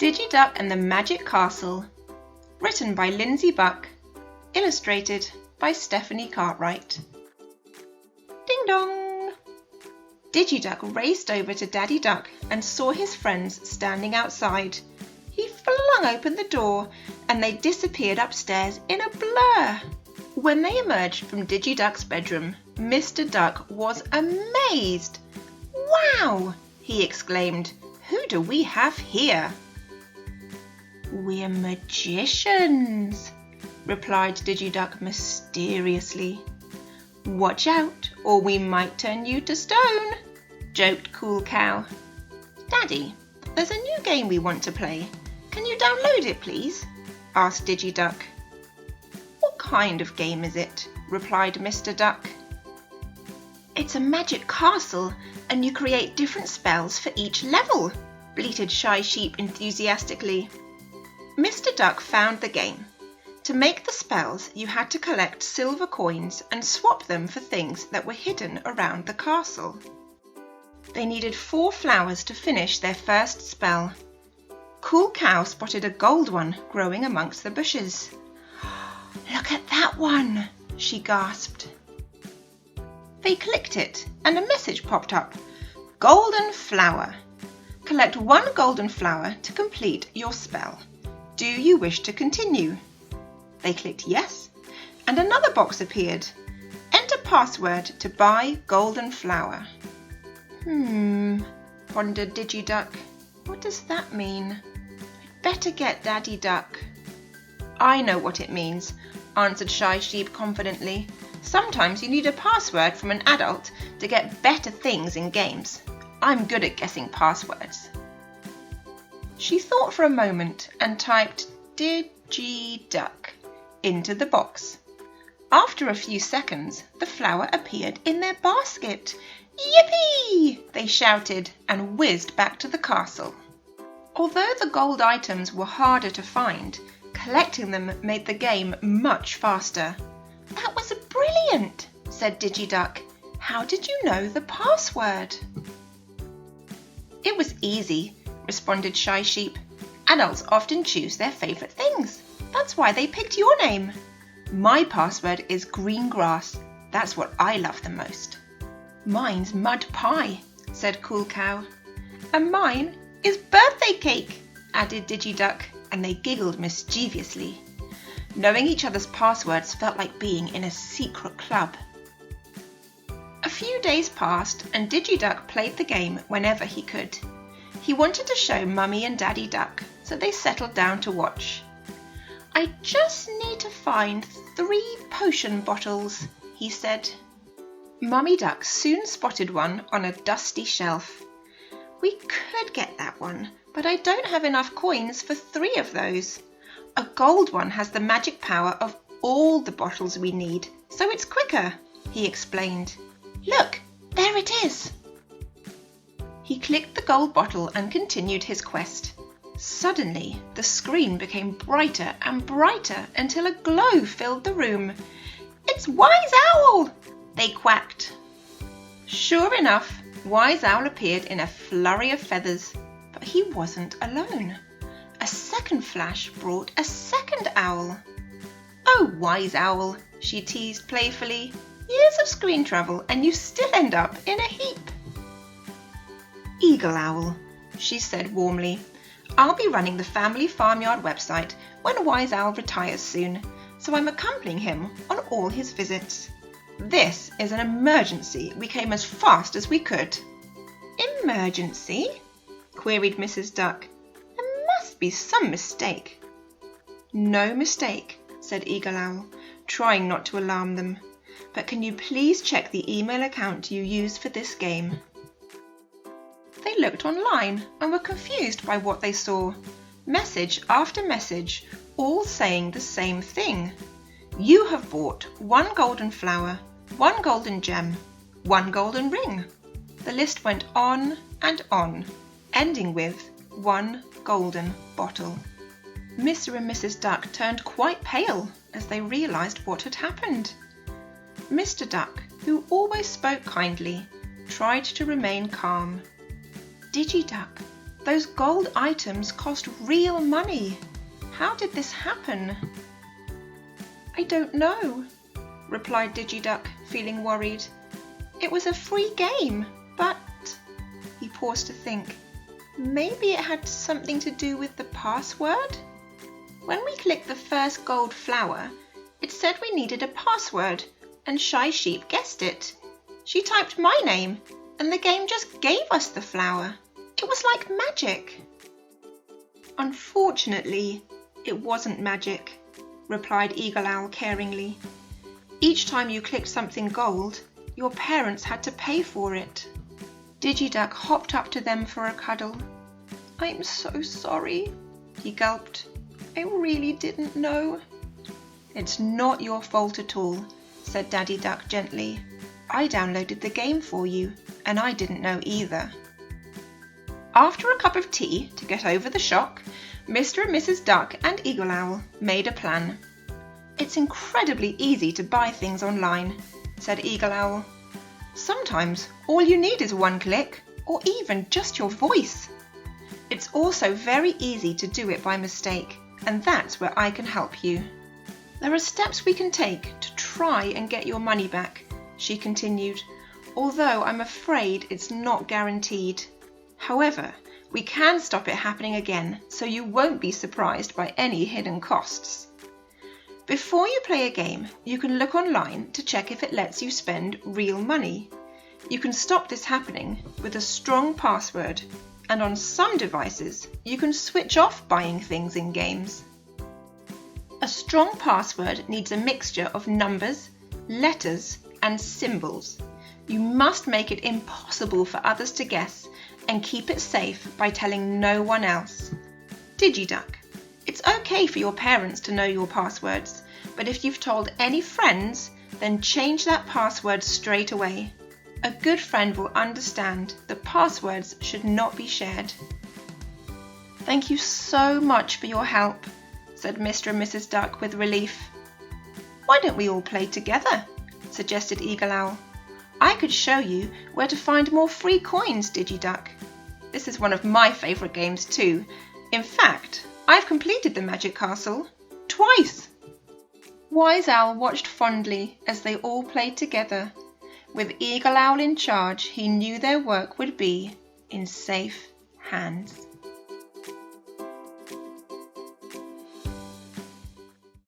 Digiduck and the Magic Castle, written by Lindsay Buck, illustrated by Stephanie Cartwright. Ding dong! Digiduck raced over to Daddy Duck and saw his friends standing outside. He flung open the door and they disappeared upstairs in a blur. When they emerged from Digiduck's bedroom, Mr. Duck was amazed. "Wow!" he exclaimed. "Who do we have here?" "We're magicians," replied Digiduck mysteriously. "Watch out, or we might turn you to stone," joked Cool Cow. "Daddy, there's a new game we want to play. Can you download it, please?" asked Digiduck. "What kind of game is it?" replied Mr. Duck. "It's a magic castle, and you create different spells for each level," bleated Shy Sheep enthusiastically. Mr. Duck found the game. To make the spells, you had to collect silver coins and swap them for things that were hidden around the castle. They needed 4 flowers to finish their first spell. Cool Cow spotted a gold one growing amongst the bushes. "Look at that one!" she gasped. They clicked it, and a message popped up. "Golden flower. Collect 1 golden flower to complete your spell. Do you wish to continue?" They clicked yes, and another box appeared. "Enter password to buy golden flower." Pondered Digiduck. "What does that mean? I'd better get Daddy Duck." "I know what it means," answered Shy Sheep confidently. "Sometimes you need a password from an adult to get better things in games. I'm good at guessing passwords." She thought for a moment and typed Digiduck into the box. After a few seconds, the flower appeared in their basket. "Yippee!" they shouted and whizzed back to the castle. Although the gold items were harder to find, collecting them made the game much faster. "That was brilliant," said Digiduck. "How did you know the password?" "It was easy," responded Shy Sheep. "Adults often choose their favourite things. That's why they picked your name. My password is green grass. That's what I love the most." "Mine's mud pie," said Cool Cow. "And mine is birthday cake," added Digiduck, and they giggled mischievously. Knowing each other's passwords felt like being in a secret club. A few days passed and Digiduck played the game whenever he could. He wanted to show Mummy and Daddy Duck, so they settled down to watch. "I just need to find 3 potion bottles," he said. Mummy Duck soon spotted one on a dusty shelf. "We could get that one, but I don't have enough coins for 3 of those. A gold one has the magic power of all the bottles we need, so it's quicker," he explained. "Look, there it is." He clicked the gold bottle and continued his quest. Suddenly, the screen became brighter and brighter until a glow filled the room. "It's Wise Owl!" they quacked. Sure enough, Wise Owl appeared in a flurry of feathers, but he wasn't alone. A second flash brought a second owl. "Oh, Wise Owl," she teased playfully. "Years of screen travel and you still end up in a heap." "Eagle Owl," she said warmly. "I'll be running the family farmyard website when Wise Owl retires soon, so I'm accompanying him on all his visits. This is an emergency. We came as fast as we could." "Emergency?" queried Mrs. Duck. "There must be some mistake." "No mistake," said Eagle Owl, trying not to alarm them. "But can you please check the email account you used for this game?" They looked online and were confused by what they saw. Message after message, all saying the same thing. "You have bought 1 golden flower, 1 golden gem, 1 golden ring." The list went on and on, ending with 1 golden bottle. Mr. and Mrs. Duck turned quite pale as they realised what had happened. Mr. Duck, who always spoke kindly, tried to remain calm. "Digiduck, Those gold items cost real money. How did this happen? I don't know, replied Digiduck, feeling worried. It was a free game, but... He paused to think. Maybe it had something to do with the password? When we clicked the first gold flower, it said we needed a password, and Shy Sheep guessed it. She typed my name, and the game just gave us the flower. It was like magic. Unfortunately, it wasn't magic, replied Eagle Owl caringly. Each time you clicked something gold, your parents had to pay for it. Digiduck hopped up to them for a cuddle. I'm so sorry, he gulped. I really didn't know. It's not your fault at all, said Daddy Duck gently. I downloaded the game for you, and I didn't know either. After a cup of tea to get over the shock, Mr. and Mrs. Duck and Eagle Owl made a plan. It's incredibly easy to buy things online, said Eagle Owl. Sometimes all you need is one click, or even just your voice. It's also very easy to do it by mistake, and that's where I can help you. There are steps we can take to try and get your money back, she continued, although I'm afraid it's not guaranteed. However, we can stop it happening again, so you won't be surprised by any hidden costs. Before you play a game, you can look online to check if it lets you spend real money. You can stop this happening with a strong password, and on some devices, you can switch off buying things in games. A strong password needs a mixture of numbers, letters, and symbols. You must make it impossible for others to guess and keep it safe by telling no one else. Digiduck. It's okay for your parents to know your passwords, but if you've told any friends, then change that password straight away. A good friend will understand that passwords should not be shared. Thank you so much for your help, said Mr. and Mrs. Duck with relief. Why don't we all play together? Suggested Eagle Owl. I could show you where to find more free coins, Digiduck. This is one of my favourite games too. In fact, I've completed the Magic Castle twice. Wise Owl watched fondly as they all played together. With Eagle Owl in charge, he knew their work would be in safe hands.